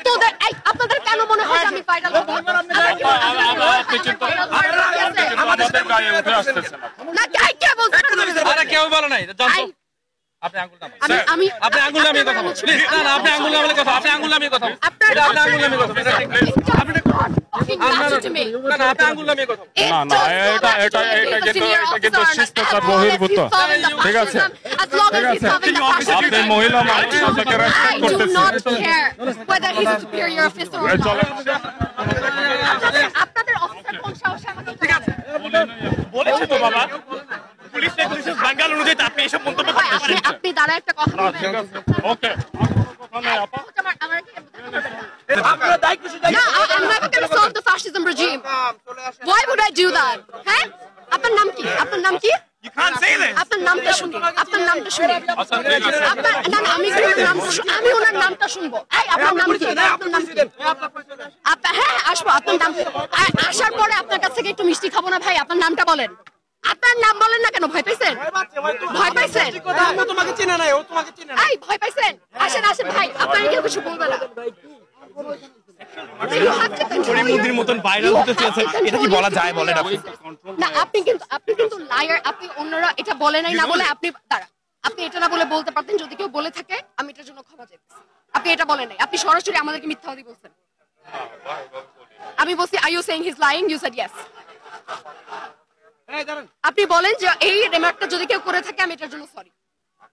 তোদের আপনাদের কেন মনে হয় আমি ভাইরাল হব আমাদের গায়ে উঠে আসতেছে না কে বলছে আরে কেউ বলে নাই জানতো আপনি আঙ্গুল নামান আমি আপনি আঙ্গুল নামিয়ে কথা বলুন প্লিজ না আপনি আঙ্গুল নামিয়ে কথা আপনি আঙ্গুল নামিয়ে কথা আপনি আঙ্গুল নামিয়ে কথা আপনি না আপনি আঙ্গুল নামিয়ে কথা না এটা কিন্তু শিষ্টাচার বহির্ভূত ঠিক আছে আপনি মহিলা মানুষ আপনাকে রেসপেক্ট করতেছেন আপনাদের অফিসার কোন সাহসে আমাকে ঠিক আছে বলেছি তো বাবা পুলিশ রেগুলেশন বাঙ্গাল অনুযায়ী আপনি এসব মন্তব্য করতে পারেন আপনি দাঁড়া একটা কথা বলবেন ওকে আপনারা দায়িত্ব না I'm not going to solve the fascism regime. Why would I do that? হ্যাঁ আপনার নাম কি You can't say this. আপনার নামটা শুনি আপনার নামটা শুনি আপনার না আমি ওনার নামটা শুনবো এই আপনার নাম কি আপনার হ্যাঁ আসবো আপনার নাম আসার পরে আপনার কাছ থেকে একটু মিষ্টি খাবো না ভাই আপনার নামটা বলেন আপনার নাম বলেন না কেন ভয় পাইছেন তোমাকে চেনে না ও তোমাকে চেনে না এই ভয় পাইছেন আসেন ভাই আপনারা কেউ কিছু বলবে না মুদির মতন ভাইরাল হতে চলেছে এটা কি বলা যায় বলেন আপনি না আপনি কিন্তু লায়ার আপনি অন্যরা এটা বলে নাই না বলে আপনি দাঁড়া আপনি এটা না বলে বলতে পারতেন যদি কেউ বলে থাকে আমি এটার জন্য ক্ষমা চাইতেছি আপনি এটা বলেন নাই আপনি সরাসরি আমাদেরকে মিথ্যাবাদী বলছেন আমি বলছি are you saying he is lying you said yes আপনি বলেন যে এই রিমার্কটা যদি কেউ করে থাকে আমি এটার জন্য সরি